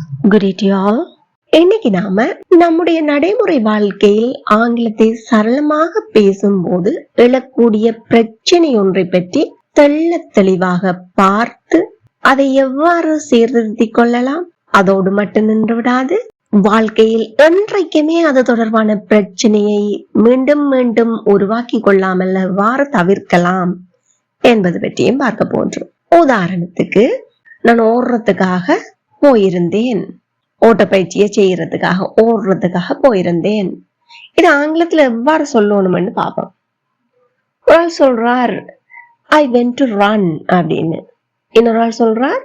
Good day to you all. இன்னைக்கு நாம நம்முடைய நடைமுறை வாழ்க்கையில் ஆங்கிலத்தை சரளமாக பேசும்போது எழக்கூடிய பிரச்சனை ஒன்றை பற்றி தெள்ளத் தெளிவாக பார்த்து அதை எவ்வாறு சீர்திருத்திக் கொள்ளலாம், அதோடு மட்டும் நின்று விடாது, வாழ்க்கையில் என்றைக்குமே அது தொடர்பான பிரச்சனையை மீண்டும் மீண்டும் உருவாக்கி கொள்ளாமல் எவ்வாறு தவிர்க்கலாம் என்பது பற்றியும் பார்க்க போன்றோம். உதாரணத்துக்கு, நான் ஓடுறதுக்காக போயிருந்தேன், ஓட்டப்பயிற்சியை செய்யறதுக்காக ஓடுறதுக்காக போயிருந்தேன். இது ஆங்கிலத்துல எவ்வாறு சொல்லணும்னு பார்ப்போம். ஒரு ஆள் சொல்றார் I went to run அப்படின்னு, இன்னொரு ஆள் சொல்றார்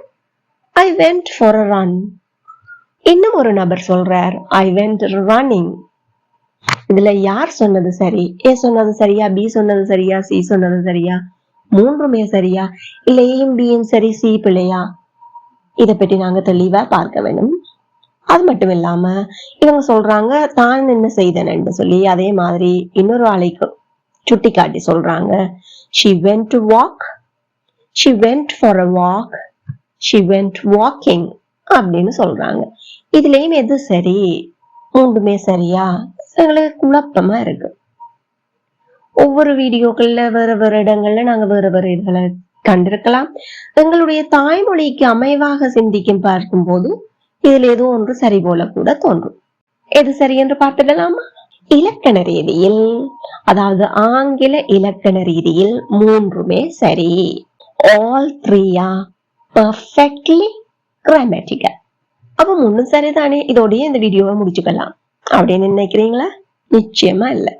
I went for a run. இன்னும் ஒரு நபர் சொல்றார் I went running. இதுல யார் சொன்னது சரி? ஏ சொன்னது சரியா, பி சொன்னது சரியா, சி சொன்னது சரியா, மூன்றுமே சரியா, இல்ல ஏயும் பியும் சரி, சி பிள்ளையா? இதை பற்றி நாங்க தெளிவா பார்க்க வேண்டும். அது மட்டும் இல்லாம இவங்க சொல்றாங்க தான் என்ன செய்தேன்னு சொல்லி, அதே மாதிரி இன்னொரு ஆளைக்கு சுட்டி காட்டி சொல்றாங்க she went to walk, she went for a walk, she went walking அப்படின்னு சொல்றாங்க. இதுலயும் எது சரி? மூன்றுமே சரியா? எங்களுக்கு குழப்பமா இருக்கு. ஒவ்வொரு வீடியோக்கள்ல வேற வேற இடங்கள்ல நாங்க வேற வேற இதுகளை கண்டிருக்கலாம். எங்களுடைய தாய்மொழிக்கு அமைவாக சிந்திக்கும் பார்க்கும் போது இதில் ஏதோ ஒன்று சரி போல கூட தோன்றும். எது சரி என்று பார்த்துடலாமா? இலக்கண ரீதியில், அதாவது ஆங்கில இலக்கண ரீதியில் மூன்றுமே சரி. All three are perfectly grammatical. அப்ப மூணும் சரிதானே, இதோடய இந்த வீடியோவை முடிச்சுக்கலாம் அப்படின்னு நினைக்கிறீங்களா? நிச்சயமா இல்ல.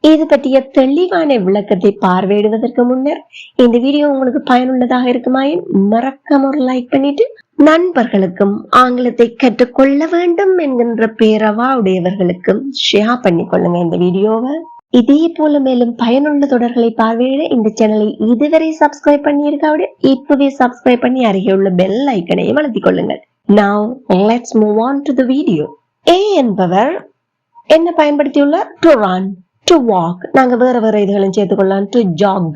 இது பற்றிய தெளிவான விளக்கத்தை பார்வையிடுவதற்கு முன்னர் இந்த வீடியோ உங்களுக்கு பயனுள்ளதாக இருக்குமாயின் மறக்காம ஒரு லைக் பண்ணிட்டு, நண்பர்களுக்கும் ஆங்கிலத்தை கற்றுக்கொள்ள வேண்டும் என்கின்ற பேரவா உடையவர்களுக்கும் ஷேர் பண்ணி கொள்ளுங்க இந்த வீடியோவை. இதே போல மேலும் பயனுள்ள தொடர்களை பார்வையிட இந்த சேனலை இதுவரை சப்ஸ்கிரைப் பண்ணி இருக்காவிட இப்பவே சப்ஸ்கிரைப் பண்ணி அருகே உள்ள பெல் ஐக்கனையும் அழுத்திக் கொள்ளுங்கள். Now let's move on to the video. A என்பவர் என்ன பயன்படுத்தியுள்ளார்? To run, to walk. நாங்க வேற வேற இதுகளும் சேர்த்துக்கொள்ளலாம். To jog,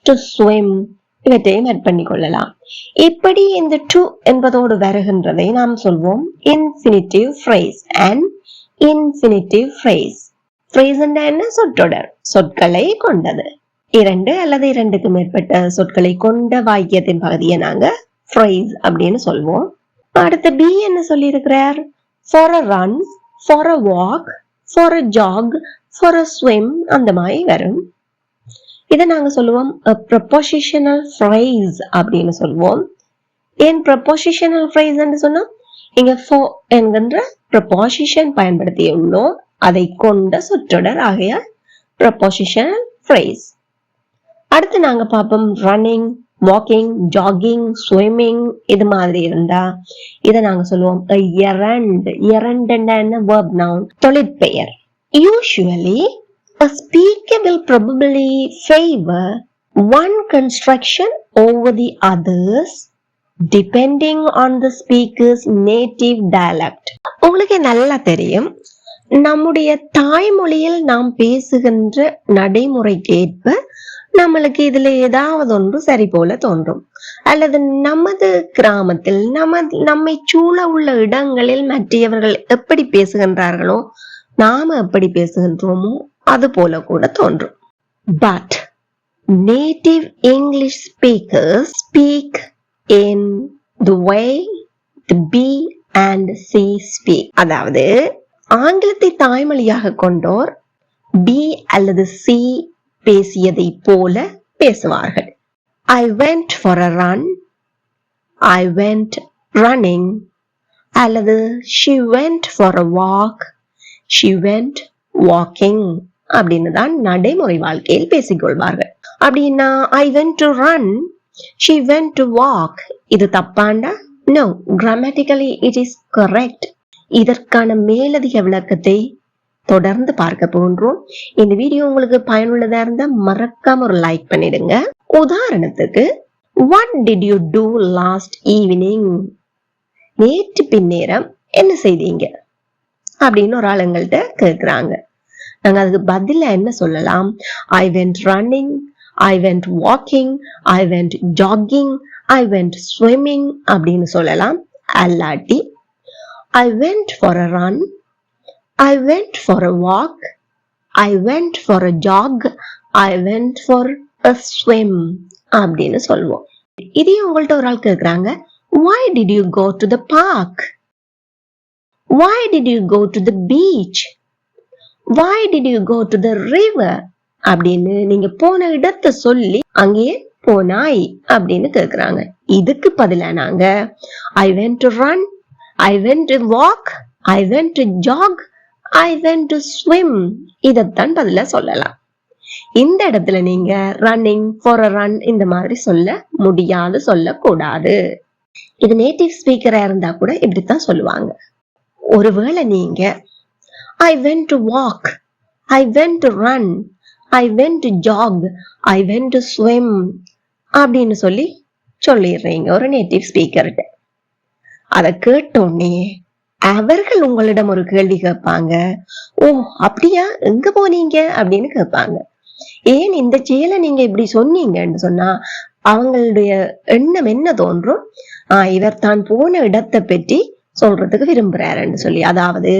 to swim, இவற்றையும் ஆட் பண்ணி கொள்ளலாம். இப்படி இந்த to என்பதோடு வருகின்றதை நாம் சொல்வோம் infinitive phrase and infinitive phrase. phrase என்ன? சொற்றொடர், சொற்களை கொண்டது. இரண்டு அல்லது இரண்டுக்கு மேற்பட்ட சொற்களை கொண்ட வாக்கியத்தின் பகுதியை நாங்க phrase அப்படின்னு சொல்வோம். அடுத்து B என்ன சொல்லி இருக்கிறார்? For a run, for a walk, for a jog, for a swim, அந்த மாதிரி வரும். இதை நாங்க சொல்லுவோம் a prepositional phrase அப்படின்னு சொல்லுவோம். ஏன் prepositional phrase என்று சொன்னா, இங்க for என்கின்ற preposition பயன்படுத்தியுள்ளோம், அதை கொண்ட சொற்றொடர் ஆகையால் prepositional phrase. அடுத்து நாங்க பார்ப்போம் running, walking, jogging, swimming, இது மாதிரி இருந்தா இதை நாங்க சொல்லுவோம் a errand. errand என்ன? verb noun, தொழிற்பெயர். Usually a speaker will probably favor one construction over the others depending on the speaker's native dialect. உங்களுக்கு நல்லா தெரியும், நம்முடைய தாய்மொழியில் நாம் பேசுகின்ற நடைமுறைக்கு ஏற்ப நம்மளுக்கு இதுல ஏதாவது ஒன்று சரி போல தோன்றும், அல்லது நமது கிராமத்தில் நம்மை சூழ உள்ள இடங்களில் மற்றவர்கள் எப்படி பேசுகின்றார்களோ நாம எப்படி பேசுகின்றோமோ அது போல கூட தோன்றும். But native English speakers speak in the way the B and C speak. அதாவது ஆங்கிலத்தை தாய்மொழியாக கொண்டோர் B அல்லது C பேசியதை போல பேசுவார்கள். I went for a run, I went running, அல்லது she went for a walk, she went walking அப்படின்னு தான் நடைமுறை வாழ்க்கையில் பேசிக்கொள்வார்கள். அப்படின்னா I went to run, she went to walk, இது தப்பாண்டா? No, grammatically it is correct. இதற்கான மேலதிக விளக்கத்தை தொடர்ந்து பார்க்க போன்றோம். இந்த வீடியோ உங்களுக்கு பயனுள்ளதா இருந்தா மறக்காம ஒரு லைக் பண்ணிடுங்க. உதாரணத்துக்கு, what did you do last evening? நேற்று பின்னேரம் என்ன செய்தீங்க அப்படின்னு ஒரு ஆள் எங்கள்கிட்ட கேட்கிறாங்க. நாங்க அதுக்கு பதிலா என்ன சொல்லலாம்? I went running, I went walking, I went jogging, I went swimming அப்படின்னு சொல்லலாம். அல்லாட்டி I went for a run, I went for a walk, I went for a jog, I went for a swim அப்படின்னு சொல்லுவோம். இதே உங்கள்ட்ட ஒரு ஆள் கேக்குறாங்க, why did you go to the park? Why did you go to the beach? Why did you go to the river? அப்படின்னு நீங்க போன இடத்தை சொல்லி அங்கேயே போனாய் அப்படின்னு கேக்குறாங்க. இதுக்கு பதிலா நாங்க I went to run, I went to walk, I went to jog, I went to swim இதத்தான் பதிலா சொல்லலாம். இந்த இடத்துல நீங்க ரன்னிங் for a run இந்த மாதிரி சொல்ல முடியாது, சொல்லக்கூடாது. இது நேட்டிவ் ஸ்பீக்கரா இருந்தா கூட இப்படித்தான் சொல்லுவாங்க. ஒருவேளை நீங்க I went to walk, I went to run, I went to jog, I went to swim அப்படின்னு சொல்லிடுறீங்க ஒரு நேட்டிவ் ஸ்பீக்கர்கிட்ட. அதை கேட்டோன்னே அவர்கள் உங்களிடம் ஒரு கேள்வி கேட்பாங்க. ஓ அப்படியா, எங்க போனீங்க அப்படின்னு கேட்பாங்க. ஏன் இந்த செயலை நீங்க இப்படி சொன்னீங்கன்னு சொன்னா அவங்களுடைய எண்ணம் என்ன தோன்றும், இவர் தான் போன இடத்தை பற்றி சொல்றதுக்கு விரும்புறாருன்னு சொல்லி. அதாவது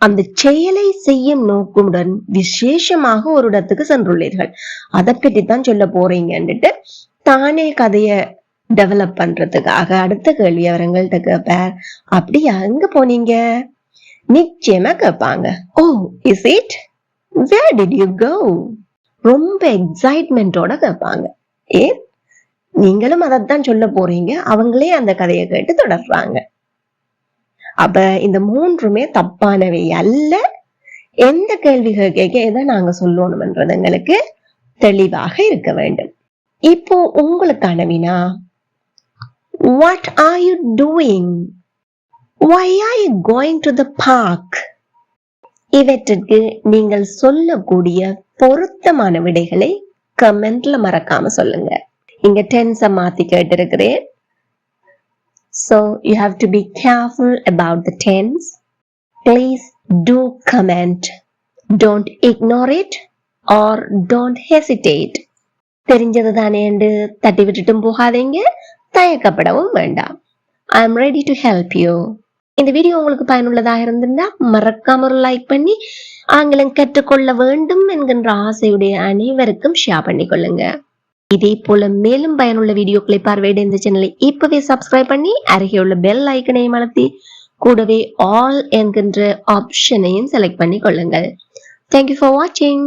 அந்த செயலை செய்யும் நோக்குடன் விசேஷமாக ஒரு இடத்துக்கு சென்றுள்ளீர்கள், அதை பற்றித்தான் சொல்ல போறீங்கன்னுட்டு தானே கதைய டெவலப் பண்றதுக்காக அடுத்த கேள்வி அவங்கள்ட்ட கேட்பார். அப்படியா, எங்க போனீங்க? நிச்சயமா கேட்பாங்க. Oh is it, where did you go? ரொம்ப எக்ஸைட்மெண்டோட கேட்பாங்க. ஏன் நீங்களும் அதைத்தான் சொல்ல போறீங்க, அவங்களே அந்த கதையை கேட்டு தொடர்றாங்க. அப்ப இந்த மூன்றுமே தப்பானவை அல்ல. எந்த கேள்விகள் கேட்க எதை நாங்க சொல்லணும்ன்றது எங்களுக்கு தெளிவாக இருக்க வேண்டும். இப்போ உங்களுக்கான வினா, what are you doing? Why are you going to the park? இவற்றிற்கு நீங்கள் சொல்லக்கூடிய பொருத்தமான விடைகளை கமெண்ட்ல மறக்காம சொல்லுங்க. இங்க டென்ஸை மாத்தி கேட்டிருக்கிறேன். So you have to be careful about the tense. Please do comment. Don't ignore it or don't hesitate. தெரிஞ்சது தானே என்று தட்டி விட்டுட்டும் போகாதீங்க, தயக்கப்படவும் வேண்டாம். I am ready to help you. இந்த வீடியோ உங்களுக்கு பயனுள்ளதாக இருந்திருந்தா மறக்காம ஒரு லைக் பண்ணி ஆங்கிலம் கற்றுக்கொள்ள வேண்டும் என்கின்ற ஆசையுடைய அனைவருக்கும் ஷேர் பண்ணிக்கொள்ளுங்க. இதே போல மேலும் பயனுள்ள வீடியோக்களை பார்வையிட இந்த சேனலை இப்பவே சப்ஸ்கிரைப் பண்ணி அருகே உள்ள பெல் ஐக்கனையும் அழுத்தி கூடவே ஆல் என்கின்ற ஆப்ஷனையும் செலக்ட் பண்ணி கொள்ளுங்கள். Thank you for watching.